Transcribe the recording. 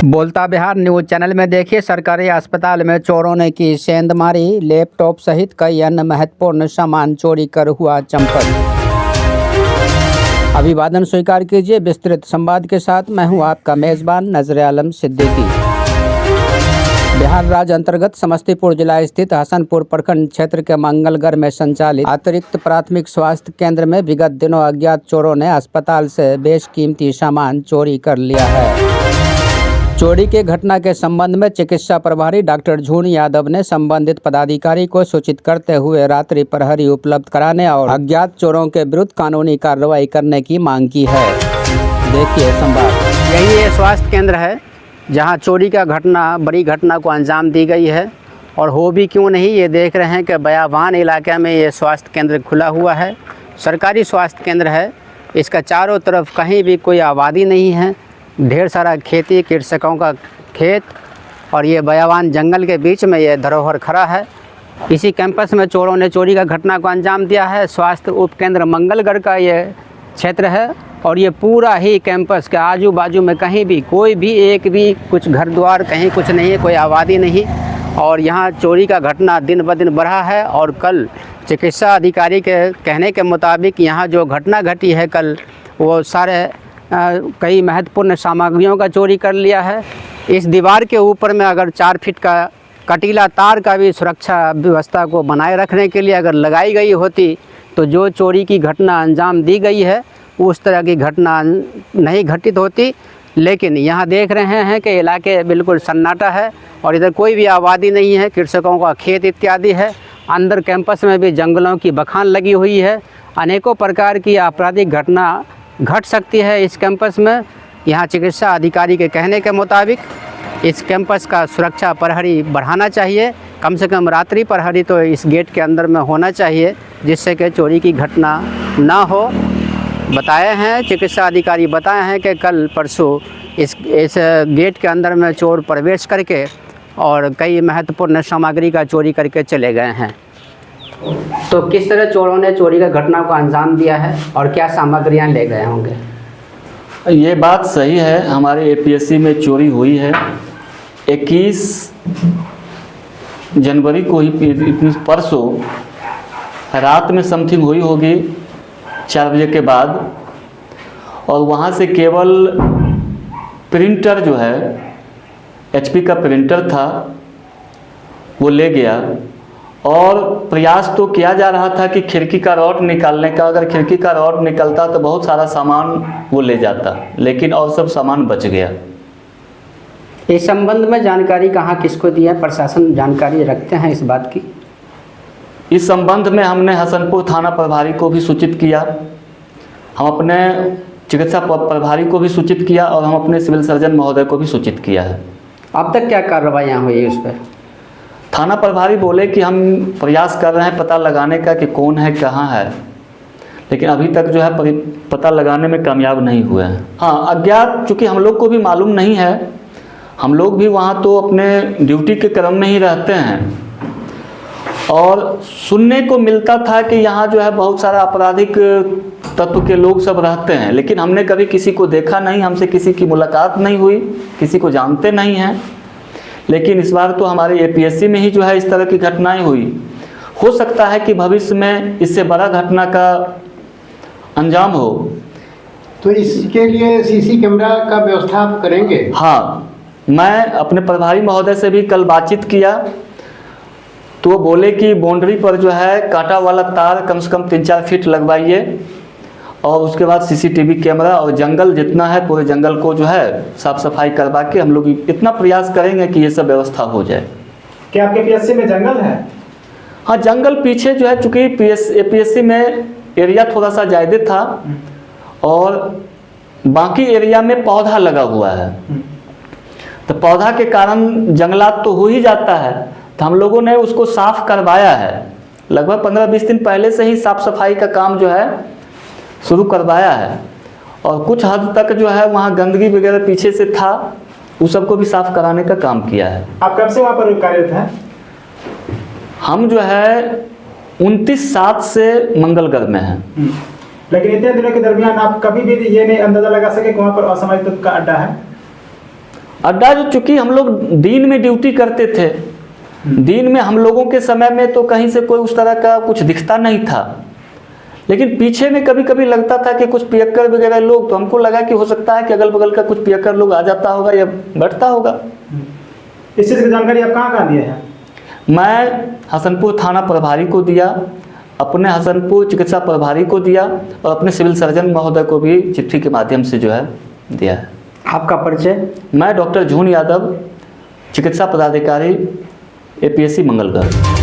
बोलता Bihar news channel में देखिए, सरकारी अस्पताल में चोरों ने की सेंधमारी। लैपटॉप सहित कई अन्य महत्वपूर्ण सामान चोरी कर हुआ चंपत। अभिवादन स्वीकार कीजिए। विस्तृत संवाद के साथ मैं हूं आपका मेजबान नजर आलम सिद्दीकी। बिहार राज्य अंतर्गत समस्तीपुर जिला स्थित हसनपुर प्रखंड क्षेत्र के मंगलगढ़ में संचालित अतिरिक्त प्राथमिक स्वास्थ्य केंद्र में विगत दिनों अज्ञात चोरों ने अस्पताल से बेशकीमती सामान चोरी कर लिया है। चोरी के घटना के संबंध में चिकित्सा प्रभारी डॉक्टर झून यादव ने संबंधित पदाधिकारी को सूचित करते हुए रात्रि प्रहरी उपलब्ध कराने और अज्ञात चोरों के विरुद्ध कानूनी कार्रवाई करने की मांग की है। देखिए संवाद। यही ये स्वास्थ्य केंद्र है जहां चोरी का बड़ी घटना को अंजाम दी गई है। और हो भी क्यों नहीं, ये देख रहे हैं कि बयाबान इलाके में ये स्वास्थ्य केंद्र खुला हुआ है। सरकारी स्वास्थ्य केंद्र है। इसका चारों तरफ कहीं भी कोई आबादी नहीं है। ढेर सारा खेती, कृषकों का खेत और ये बयाबान जंगल के बीच में ये धरोहर खड़ा है। इसी कैंपस में चोरों ने चोरी का घटना को अंजाम दिया है। स्वास्थ्य उपकेंद्र मंगलगढ़ का ये क्षेत्र है और ये पूरा ही कैंपस के आजू बाजू में कहीं भी कोई भी एक भी कुछ घर द्वार कहीं कुछ नहीं है, कोई आबादी नहीं। और यहाँ चोरी का घटना दिन ब दिन बढ़ा है। और कल चिकित्सा अधिकारी के कहने के मुताबिक यहाँ जो घटना घटी है कल, वो सारे कई महत्वपूर्ण सामग्रियों का चोरी कर लिया है। इस दीवार के ऊपर में अगर 4 फीट का कटीला तार का भी सुरक्षा व्यवस्था को बनाए रखने के लिए अगर लगाई गई होती तो जो चोरी की घटना अंजाम दी गई है उस तरह की घटना नहीं घटित होती। लेकिन यहाँ देख रहे हैं कि इलाके बिल्कुल सन्नाटा है और इधर कोई भी आबादी नहीं है, कृषकों का खेत इत्यादि है। अंदर कैंपस में भी जंगलों की बखान लगी हुई है। अनेकों प्रकार की आपराधिक घटना घट सकती है इस कैंपस में। यहाँ चिकित्सा अधिकारी के कहने के मुताबिक इस कैंपस का सुरक्षा प्रहरी बढ़ाना चाहिए। कम से कम रात्रि प्रहरी तो इस गेट के अंदर में होना चाहिए जिससे कि चोरी की घटना ना हो। बताए हैं चिकित्सा अधिकारी बताए हैं कि कल परसों इस गेट के अंदर में चोर प्रवेश करके और कई महत्वपूर्ण सामग्री का चोरी करके चले गए हैं। तो किस तरह चोरों ने चोरी का घटना को अंजाम दिया है और क्या सामग्रियां ले गए होंगे? ये बात सही है, हमारे एपीएससी में चोरी हुई है। 21 जनवरी को ही परसों रात में समथिंग हुई होगी 4 बजे के बाद। और वहाँ से केवल प्रिंटर जो है एचपी का प्रिंटर था वो ले गया। और प्रयास तो किया जा रहा था कि खिड़की का रॉड निकालने का। अगर खिड़की का रॉड निकलता तो बहुत सारा सामान वो ले जाता, लेकिन और सब सामान बच गया। इस संबंध में जानकारी कहाँ किसको दी है? प्रशासन जानकारी रखते हैं इस बात की? इस संबंध में हमने हसनपुर थाना प्रभारी को भी सूचित किया, हम अपने चिकित्सा प्रभारी को भी सूचित किया और हम अपने सिविल सर्जन महोदय को भी सूचित किया है। अब तक क्या कार्रवाइयाँ हुई है उस पर? थाना प्रभारी बोले कि हम प्रयास कर रहे हैं पता लगाने का कि कौन है कहाँ है, लेकिन अभी तक जो है पता लगाने में कामयाब नहीं हुए हैं। हाँ, अज्ञात चूँकि हम लोग को भी मालूम नहीं है, हम लोग भी वहाँ तो अपने ड्यूटी के क्रम में ही रहते हैं। और सुनने को मिलता था कि यहाँ जो है बहुत सारा आपराधिक तत्व के लोग सब रहते हैं, लेकिन हमने कभी किसी को देखा नहीं, हमसे किसी की मुलाकात नहीं हुई, किसी को जानते नहीं हैं। लेकिन इस बार तो हमारे एपीएससी में ही जो है इस तरह की घटनाएं हुई। हो सकता है कि भविष्य में इससे बड़ा घटना का अंजाम हो। तो इसके लिए सीसी कैमरा का व्यवस्था आप करेंगे? हाँ, मैं अपने प्रभारी महोदय से भी कल बातचीत किया तो वो बोले कि बाउंड्री पर जो है कांटा वाला तार कम से कम 3-4 फीट लगवाइए और उसके बाद सीसीटीवी कैमरा और जंगल जितना है पूरे जंगल को जो है साफ सफाई करवा के हम लोग इतना प्रयास करेंगे कि ये सब व्यवस्था हो जाए। क्या आपके पीएससी में जंगल है? हाँ, जंगल पीछे जो है, चूँकि एपीएससी में एरिया थोड़ा सा ज़्यादा था और बाकी एरिया में पौधा लगा हुआ है, तो पौधा के कारण जंगलात तो हो ही जाता है। तो हम लोगों ने उसको साफ करवाया है। लगभग 15-20 दिन पहले से ही साफ सफाई का काम जो है शुरू करवाया है। और कुछ हद तक जो है वहाँ गंदगी वगैरह पीछे से था, उस सबको भी साफ कराने का काम किया है। आप कब से वहाँ पर कार्यरत हैं? हम जो है 29/7 से मंगलगढ़ में हैं। लेकिन इतने दिनों के दरमियान आप कभी भी ये नहीं अंदाजा लगा सके कि वहाँ पर असामाजिक तत्व का अड्डा है? अड्डा जो चूँकि हम लोग दिन में ड्यूटी करते थे, दिन में हम लोगों के समय में तो कहीं से कोई उस तरह का कुछ दिखता नहीं था, लेकिन पीछे में कभी कभी लगता था कि कुछ पियक्कर वगैरह लोग, तो हमको लगा कि हो सकता है कि अगल बगल का कुछ पियक्कर लोग आ जाता होगा या बैठता होगा। इस चीज़ की जानकारी आप कहाँ दिए हैं? मैं हसनपुर थाना प्रभारी को दिया, अपने हसनपुर चिकित्सा प्रभारी को दिया और अपने सिविल सर्जन महोदय को भी चिट्ठी के माध्यम से जो है दिया है। आपका परिचय? मैं डॉक्टर झून यादव, चिकित्सा पदाधिकारी, APSC मंगलगढ़।